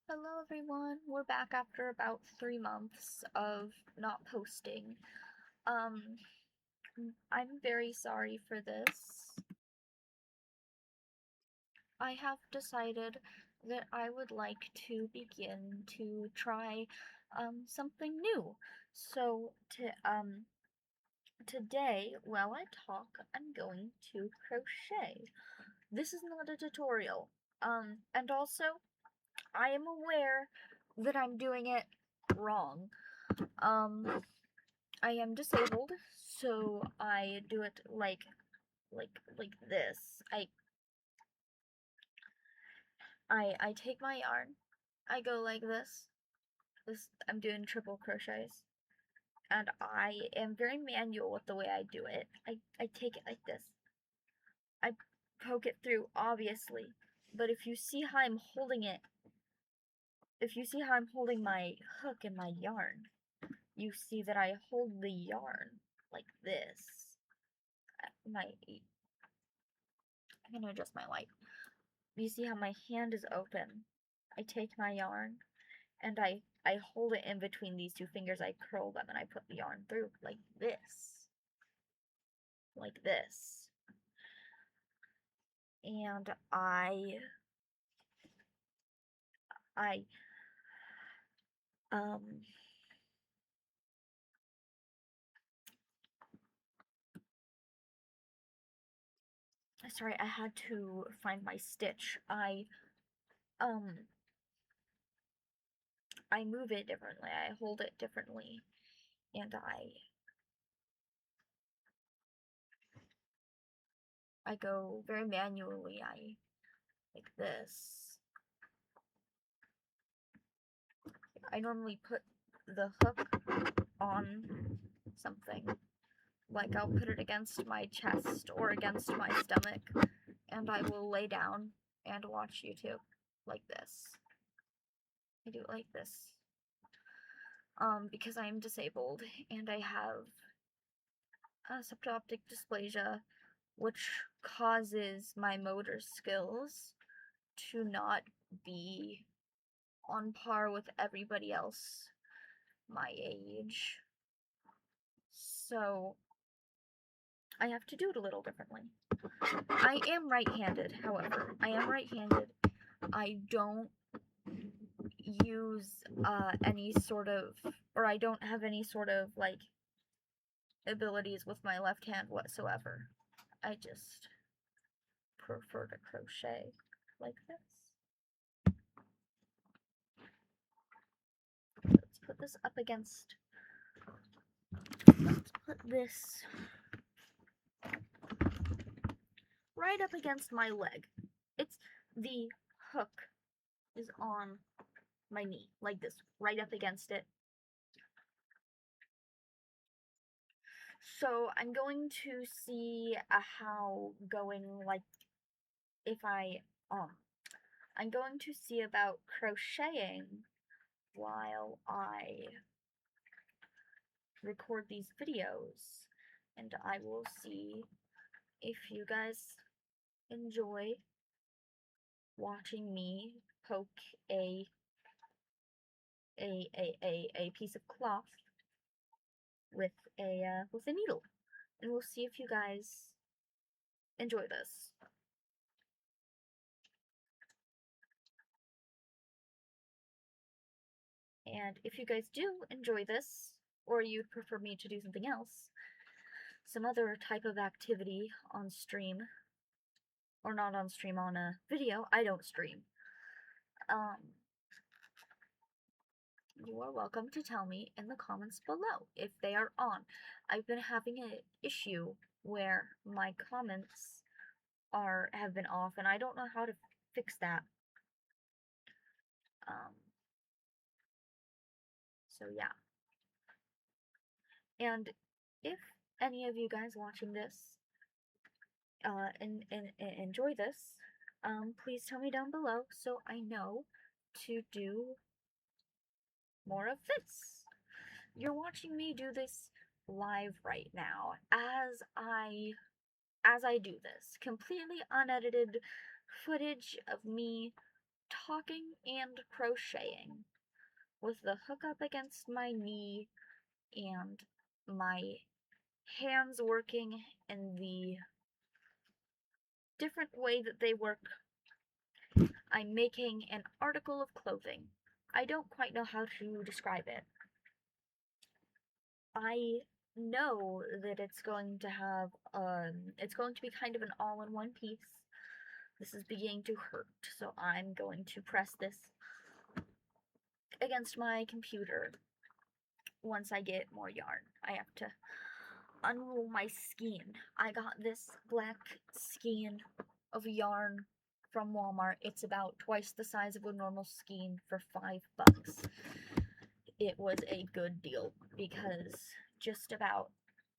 Hello everyone, we're back after about 3 months of not posting. Um, I'm very sorry for this. I have decided that I would like to begin to try something new. So today, while I talk, I'm going to crochet. This is not a tutorial. And also, I am aware that I'm doing it wrong. Um, I am disabled, so I do it like this. I take my yarn, I go like this. I'm doing triple crochets, and I am very manual with the way I do it. I take it like this. I poke it through, obviously, but if you see how I'm holding it, if you see how I'm holding my hook and my yarn, you see that I hold the yarn like this. My I'm gonna adjust my light. You see how my hand is open. I take my yarn and I hold it in between these two fingers. I curl them and I put the yarn through like this. Like this. And I um sorry, I had to find my stitch. Um I move it differently. I hold it differently. And I go very manually. I like this. I normally put the hook on something. Like I'll put it against my chest or against my stomach, and I will lay down and watch YouTube like this. I do it like this. Because I am disabled and I have suboptic dysplasia, which causes my motor skills to not be on par with everybody else my age. So I have to do it a little differently. I am right-handed, however. I am right-handed. I don't use any sort of, or I don't have any sort of like abilities with my left hand whatsoever. I just prefer to crochet like this. Let's put this up against, let's put this right up against my leg. It's the hook is on my knee, like this, right up against it. So I'm going to see how going like if I'm going to see about crocheting while I record these videos, and I will see if you guys enjoy watching me poke a piece of cloth with a needle, and we'll see if you guys enjoy this. And if you guys do enjoy this, or you'd prefer me to do something else, some other type of activity on stream, or not on stream, on a video, I don't stream, you are welcome to tell me in the comments below if they are on. I've been having an issue where my comments have been off, and I don't know how to fix that. Um, so yeah. And if any of you guys watching this and enjoy this, please tell me down below so I know to do more of this. You're watching me do this live right now as I do this. Completely unedited footage of me talking and crocheting with the hook up against my knee and my hands working in the different way that they work. I'm making an article of clothing. I don't quite know how to describe it. I know that it's going to have, it's going to be kind of an all-in-one piece. This is beginning to hurt, so I'm going to press this against my computer. Once I get more yarn, I have to unroll my skein. I got this black skein of yarn from Walmart. It's about twice the size of a normal skein for $5. It was a good deal because just about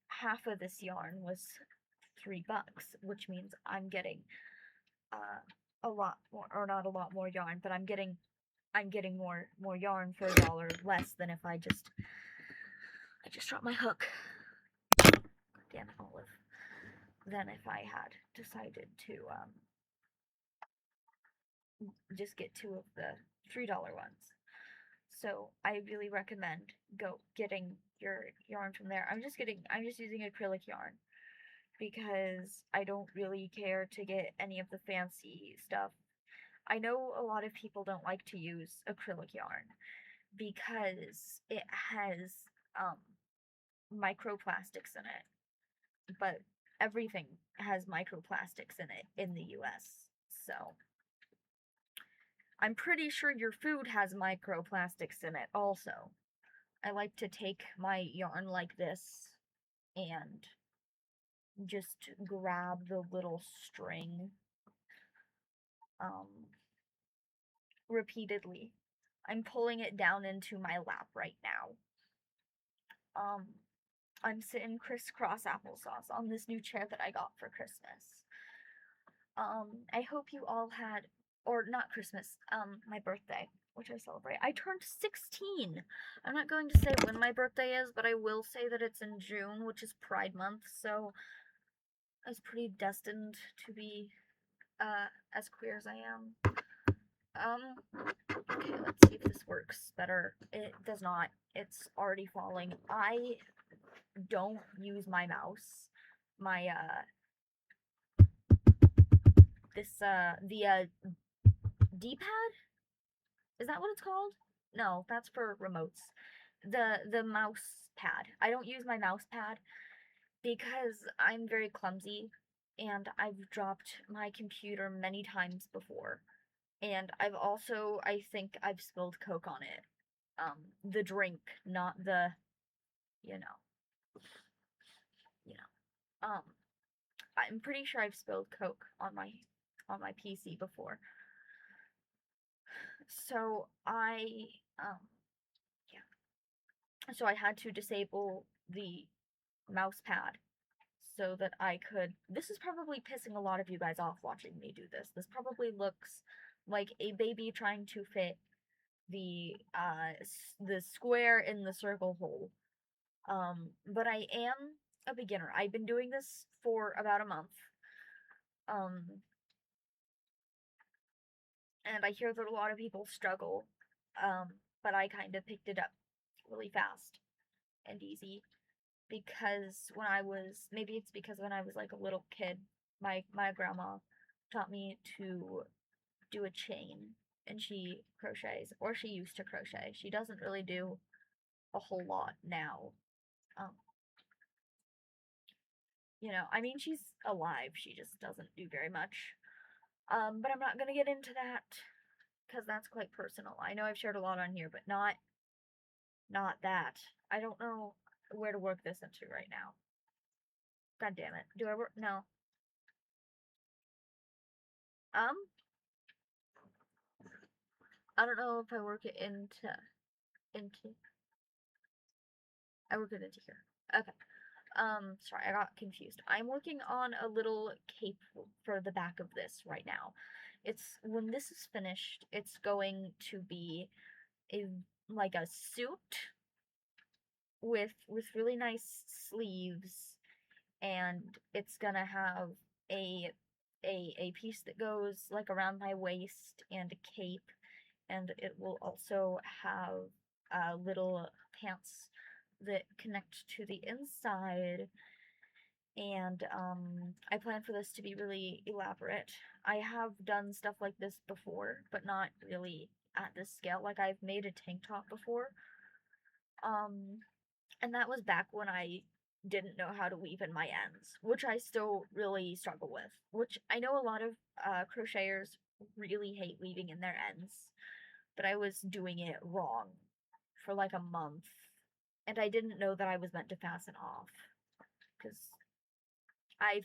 half of this yarn was $3, which means I'm getting a lot more, or not a lot more yarn, but I'm getting more yarn for $1 less than if I just dropped my hook. Damn it, Olive. Than if I had decided to just get 2 of the $3 ones. So I really recommend getting your yarn from there. I'm just using acrylic yarn because I don't really care to get any of the fancy stuff. I know a lot of people don't like to use acrylic yarn because it has microplastics in it, but everything has microplastics in it in the US. So I'm pretty sure your food has microplastics in it also. I like to take my yarn like this and just grab the little string um, repeatedly. I'm pulling it down into my lap right now. I'm sitting crisscross applesauce on this new chair that I got for Christmas. I hope you all had, or not Christmas, my birthday, which I celebrate. I turned 16. I'm not going to say when my birthday is, but I will say that it's in June, which is Pride Month, so I was pretty destined to be, as queer as I am. Okay, let's see if this works better. It does not. It's already falling. I don't use my mouse. My, the D-pad? Is that what it's called? No, that's for remotes. The mouse pad. I don't use my mouse pad because I'm very clumsy and I've dropped my computer many times before. And I think I've spilled Coke on it. The drink, not the, you know, you know. I'm pretty sure I've spilled Coke on my PC before. So so I had to disable the mouse pad so that I could. This is probably pissing a lot of you guys off watching me do this. This probably looks like a baby trying to fit the square in the circle hole. But I am a beginner. I've been doing this for about a month. And I hear that a lot of people struggle. But I kind of picked it up really fast and easy because maybe it's because when I was like a little kid, my grandma taught me to do a chain, and she crochets, or she used to crochet. She doesn't really do a whole lot now. Um, I mean, she's alive. She just doesn't do very much. But I'm not gonna get into that because that's quite personal. I know I've shared a lot on here, but not that. I don't know where to work this into right now. God damn it. Do I work? No. Um, I don't know if I work it into. I work it into here. Okay. Sorry, I got confused. I'm working on a little cape for the back of this right now. When this is finished, it's going to be like a suit with really nice sleeves, and it's gonna have a a piece that goes like around my waist and a cape, and it will also have little pants that connect to the inside. And I plan for this to be really elaborate. I have done stuff like this before, but not really at this scale. Like I've made a tank top before, um, and that was back when I didn't know how to weave in my ends, which I still really struggle with. Which I know a lot of crocheters really hate weaving in their ends, but I was doing it wrong for like a month, and I didn't know that I was meant to fasten off because I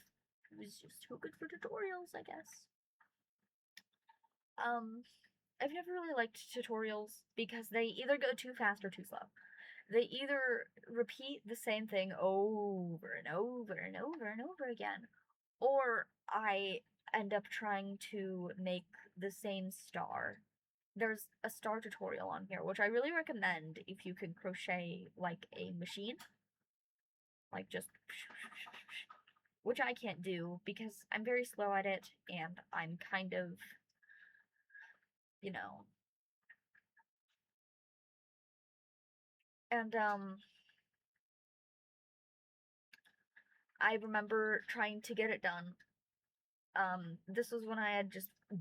was just too good for tutorials, I guess. Um, I've never really liked tutorials because they either go too fast or too slow. They either repeat the same thing over and over and over and over again, or I end up trying to make the same star. There's a star tutorial on here, which I really recommend if you can crochet like a machine. Like just which I can't do because I'm very slow at it and I'm kind of, you know. And I remember trying to get it done. This was when I had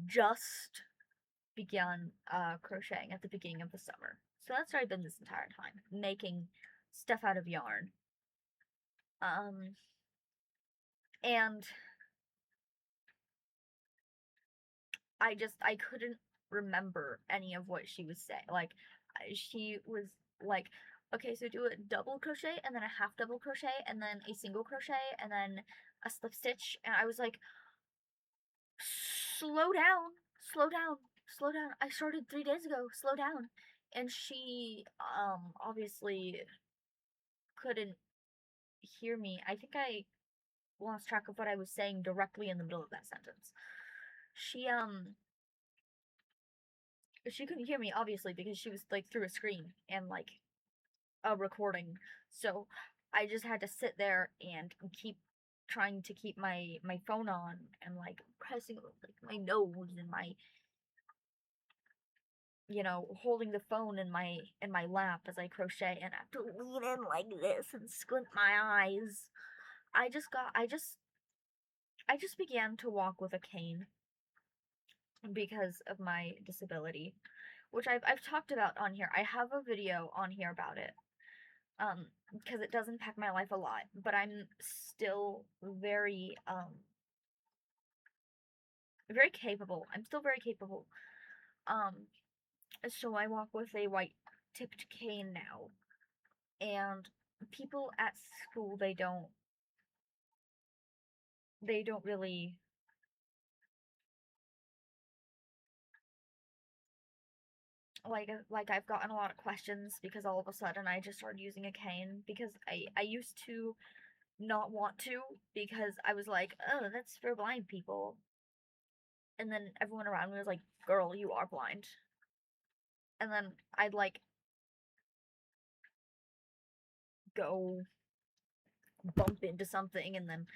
just begun crocheting at the beginning of the summer. So that's what I've been this entire time, making stuff out of yarn. Um and I couldn't remember any of what she was saying. Like she was like, okay, so do a double crochet and then a half double crochet and then a single crochet and then a slip stitch, and I was like, slow down, slow down, slow down. I started 3 days ago. Slow down. And she obviously couldn't hear me. I think I lost track of what I was saying directly in the middle of that sentence. She she couldn't hear me obviously because she was like through a screen and like a recording. So I just had to sit there and keep trying to keep my phone on and like pressing like my nose and my, holding the phone in my lap as I crochet, and I have to lean in like this and squint my eyes. I just began to walk with a cane because of my disability, which I've talked about on here. I have a video on here about it. Because it does impact my life a lot, but I'm still very capable. I'm still very capable. Um, so I walk with a white tipped cane now, and people at school they don't really like I've gotten a lot of questions because all of a sudden I just started using a cane because I used to not want to because I was like, oh, that's for blind people. And then everyone around me was like, girl, you are blind. And then I'd like go bump into something and then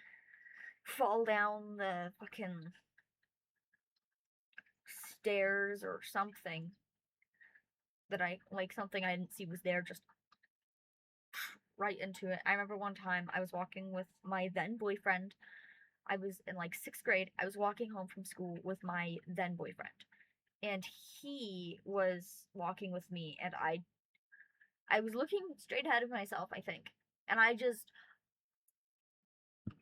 fall down the fucking stairs or something that I like something I didn't see was there, just right into it. I remember one time I was walking with my then boyfriend. I was in like 6th grade. I was walking home from school with my then boyfriend. And he was walking with me, and I was looking straight ahead of myself, I think. And I just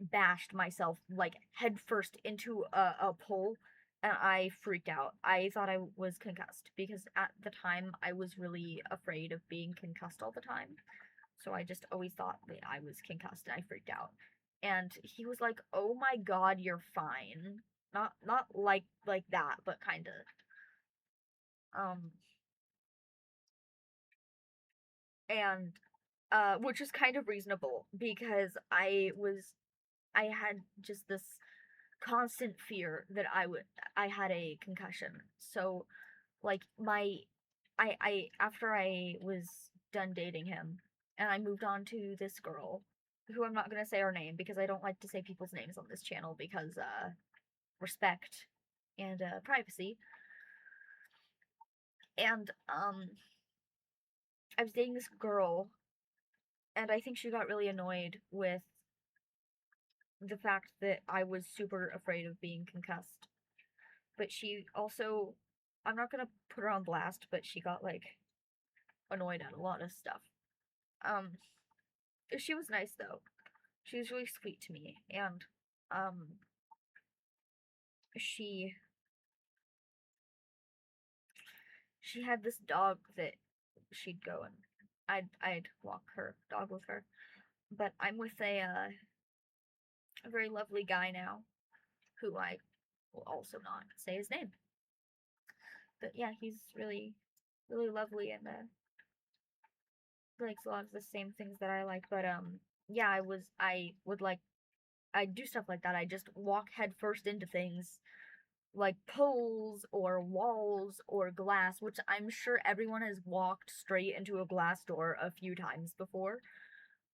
bashed myself like headfirst into a pole, and I freaked out. I thought I was concussed because at the time I was really afraid of being concussed all the time. So I just always thought that I was concussed and I freaked out. And he was like, "Oh my god, you're fine." Not like that, but kind of. Um and which is kind of reasonable because I had just this constant fear that I had a concussion. So like I after I was done dating him and I moved on to this girl who I'm not gonna say her name because I don't like to say people's names on this channel because respect and privacy. And I was dating this girl, and I think she got really annoyed with the fact that I was super afraid of being concussed. But she also, I'm not gonna put her on blast, but she got like annoyed at a lot of stuff. Um, she was nice though. She was really sweet to me, and um, she she had this dog that she'd go and I'd walk her dog with her. But I'm with a very lovely guy now, who I will also not say his name. But yeah, he's really lovely and likes a lot of the same things that I like. But yeah, I would like I do stuff like that. I just walk headfirst into things like poles or walls or glass, which I'm sure everyone has walked straight into a glass door a few times before.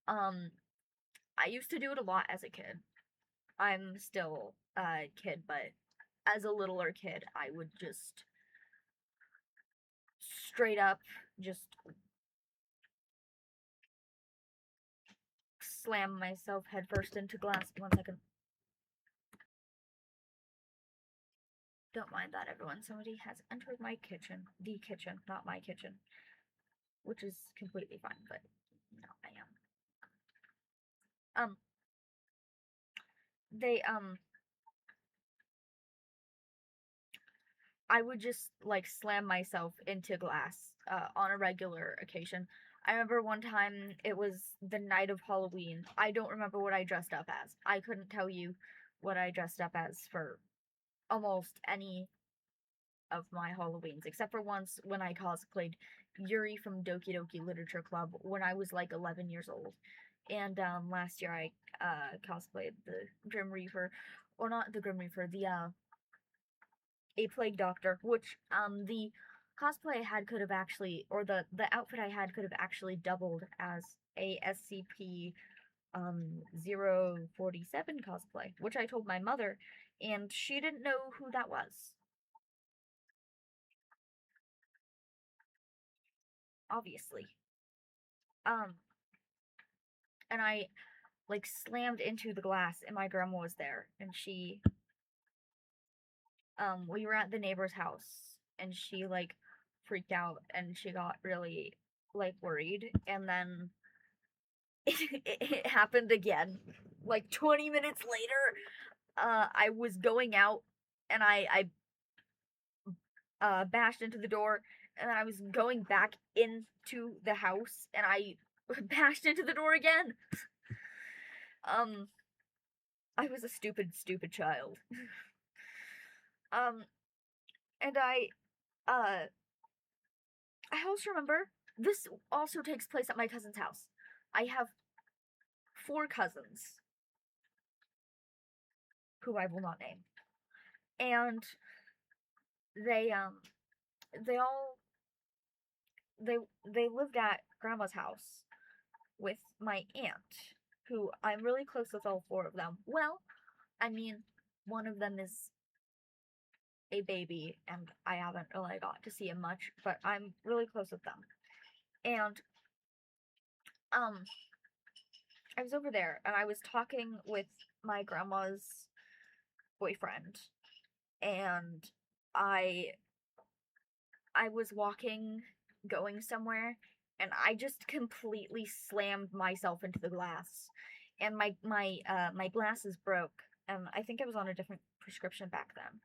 Um, I used to do it a lot as a kid. I'm still a kid, but as a littler kid, I would just straight up just slam myself headfirst into glass. 1 second. Don't mind that, everyone. Somebody has entered my kitchen. The kitchen, not my kitchen. Which is completely fine, but no, I am. They, I would just, like, slam myself into glass, on a regular occasion. I remember one time it was the night of Halloween. I don't remember what I dressed up as. I couldn't tell you what I dressed up as for almost any of my Halloweens, except for once when I cosplayed Yuri from Doki Doki Literature Club when I was like 11 years old. And last year I cosplayed the Grim Reaper, or not the Grim Reaper, the a Plague Doctor, which the cosplay I had could have actually, or the outfit I had could have actually doubled as a SCP 047 cosplay, which I told my mother, and she didn't know who that was. Obviously. Um, and I like slammed into the glass, and my grandma was there, and she we were at the neighbor's house, and she like freaked out, and she got really like worried, and then it happened again. Like 20 minutes later, I was going out, and I bashed into the door, and I was going back into the house, and I bashed into the door again. Um, I was a stupid child. Um, and uh, I also remember this also takes place at my cousin's house. I have 4 cousins who I will not name, and they they all they they lived at grandma's house with my aunt, who I'm really close with all 4 of them. Well, I mean, one of them is a baby, and I haven't really got to see him much, but I'm really close with them. And um, I was over there, and I was talking with my grandma's boyfriend, and I I was walking, going somewhere, and I just completely slammed myself into the glass, and my glasses broke, and I think I was on a different prescription back then,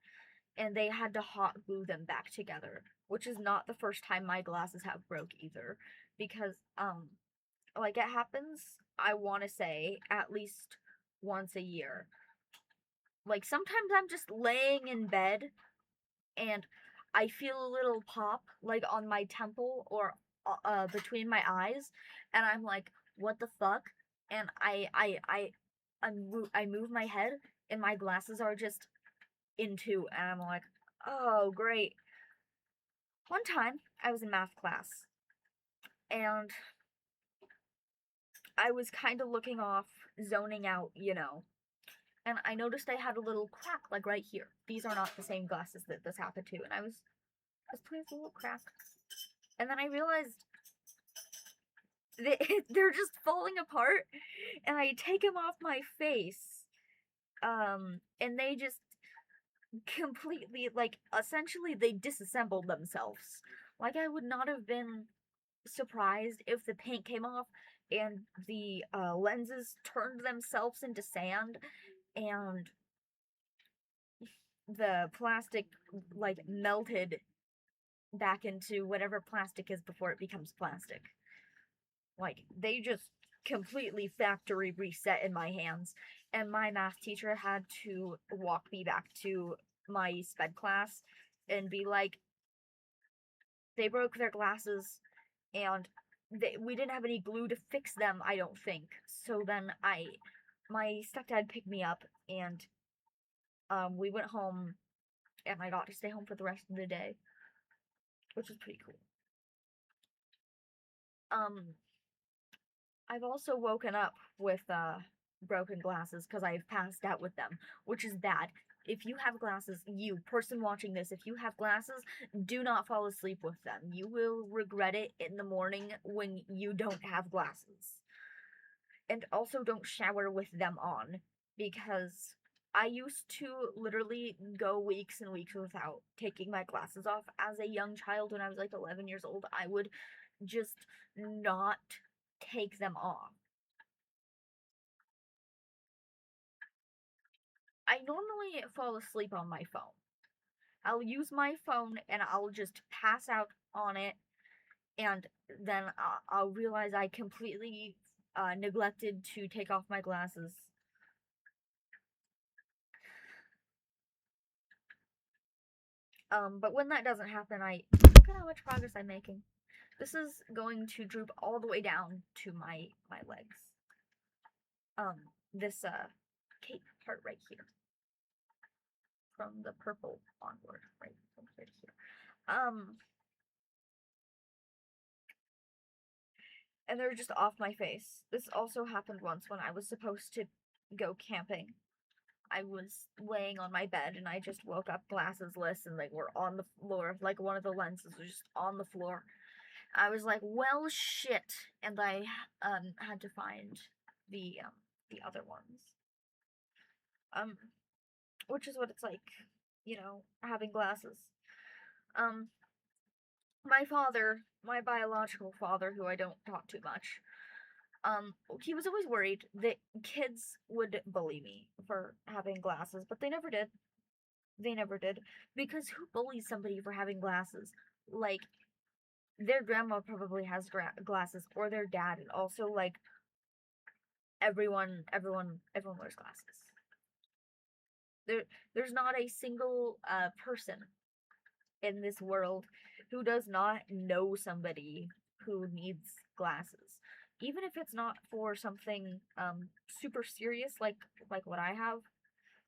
and they had to hot glue them back together, which is not the first time my glasses have broke either, because like it happens, I want to say at least once a year. Like sometimes I'm just laying in bed and I feel a little pop like on my temple or between my eyes, and I'm like, what the fuck? And I move my head, and my glasses are just into, and I'm like, oh great. One time I was in math class, and I was kind of looking off, zoning out, and I noticed I had a little crack, like right here. These are not the same glasses that this happened to, and I was playing with a little crack. And then I realized they're just falling apart, and I take them off my face, and they just completely, like, essentially they disassembled themselves. Like, I would not have been surprised if the paint came off and the lenses turned themselves into sand and the plastic, like, melted back into whatever plastic is before it becomes plastic. Like, they just completely factory reset in my hands, and my math teacher had to walk me back to my sped class and be like, they broke their glasses, and we didn't have any glue to fix them, I don't think. So then my stepdad picked me up, and we went home, and I got to stay home for the rest of the day, which was pretty cool. Um, I've also woken up with broken glasses because I've passed out with them, which is bad. If you have glasses, you, person watching this, if you have glasses, do not fall asleep with them. You will regret it in the morning when you don't have glasses. And also don't shower with them on, because I used to literally go weeks and weeks without taking my glasses off as a young child when I was like 11 years old. I would just not take them off. I normally fall asleep on my phone. I'll use my phone and I'll just pass out on it, and then I'll realize I completely neglected to take off my glasses. But when that doesn't happen, look at how much progress I'm making. This is going to droop all the way down to my legs. This cape part right here, from the purple onward, right here. And they're just off my face. This also happened once when I was supposed to go camping. I was laying on my bed and I just woke up glassesless, and they were on the floor. Like, one of the lenses was just on the floor. I was like, well, shit. And I had to find the other ones. Which is what it's like, having glasses. Um, my father, my biological father, who I don't talk too much, he was always worried that kids would bully me for having glasses, but they never did. They never did. Because who bullies somebody for having glasses? Like, their grandma probably has glasses, or their dad, and also, like, everyone wears glasses. There's not a single person in this world who does not know somebody who needs glasses, even if it's not for something super serious like what I have.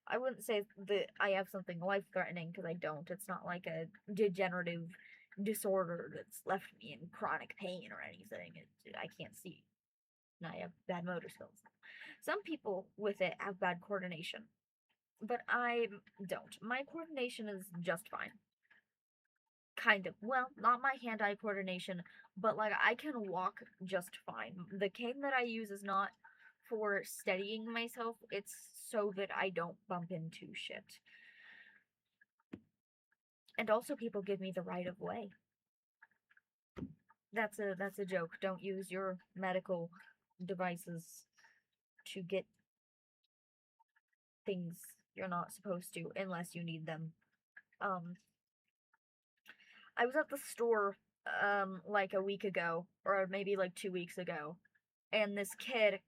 I wouldn't say that I have something life-threatening, because I don't. It's not like a degenerative disorder that's left me in chronic pain or anything. I can't see, and I have bad motor skills. Some people with it have bad coordination, but I don't. My coordination is just fine. Kind of. Well, not my hand-eye coordination, but, like, I can walk just fine. The cane that I use is not for steadying myself, it's so that I don't bump into shit. And also, people give me the right of way. That's a joke. Don't use your medical devices to get things you're not supposed to unless you need them. I was at the store like a week ago, or maybe like 2 weeks ago, and this kid,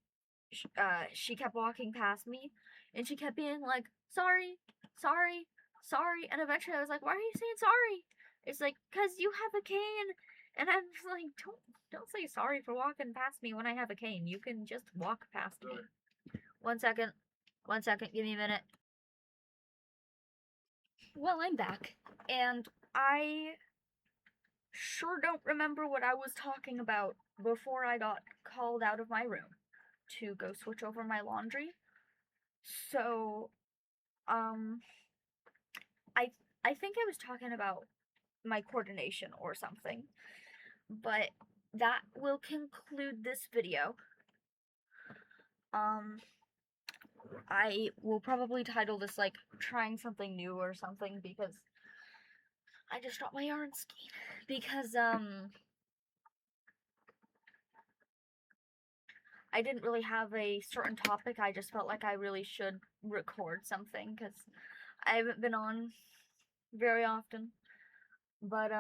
she kept walking past me, and she kept being like, sorry, sorry, sorry, and eventually I was like, why are you saying sorry? It's like, cause you have a cane, and I'm just like, don't say sorry for walking past me when I have a cane. You can just walk past me. 1 second, give me a minute. Well, I'm back, and I sure don't remember what I was talking about before I got called out of my room to go switch over my laundry. So, um, I I think I was talking about my coordination or something, but that will conclude this video. Um, I will probably title this like trying something new or something because I just dropped my yarn skein because I didn't really have a certain topic. I just felt like I really should record something because I haven't been on very often. But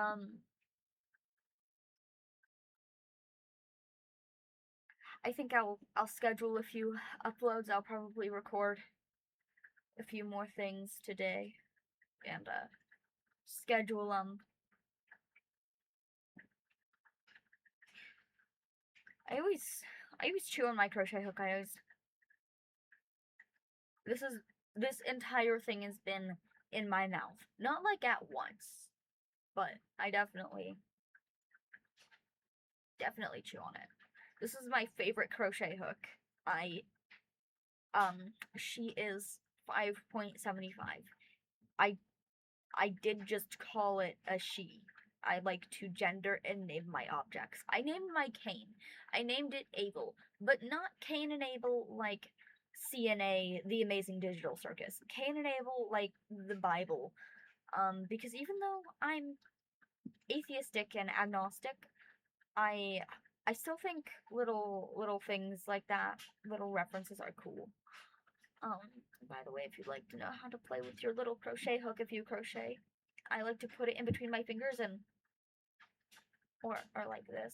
I think I'll schedule a few uploads. I'll probably record a few more things today and schedule I always chew on my crochet hook. I always this entire thing has been in my mouth. Not like at once, but I definitely chew on it. This is my favorite crochet hook. I she is 5.75. I I did just call it a she. I like to gender and name my objects. I named my cane. I named it Abel, but not Cain and Abel like CNA, The Amazing Digital Circus. Cain and Abel like the Bible. Because even though I'm atheistic and agnostic, I I still think little things like that, little references are cool. Um, by the way, if you'd like to know how to play with your little crochet hook if you crochet, I like to put it in between my fingers and or like this.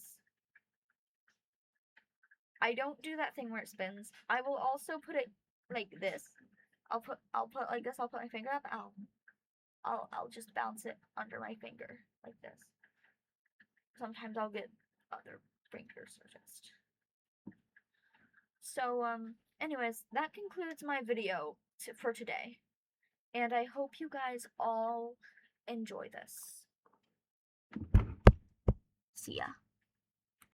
I don't do that thing where it spins. I will also put it like this. I'll put like this, I'll put my finger up, I'll just bounce it under my finger like this. Sometimes I'll get other fingers or just. So anyways, that concludes my video for today. And I hope you guys all enjoy this. See ya.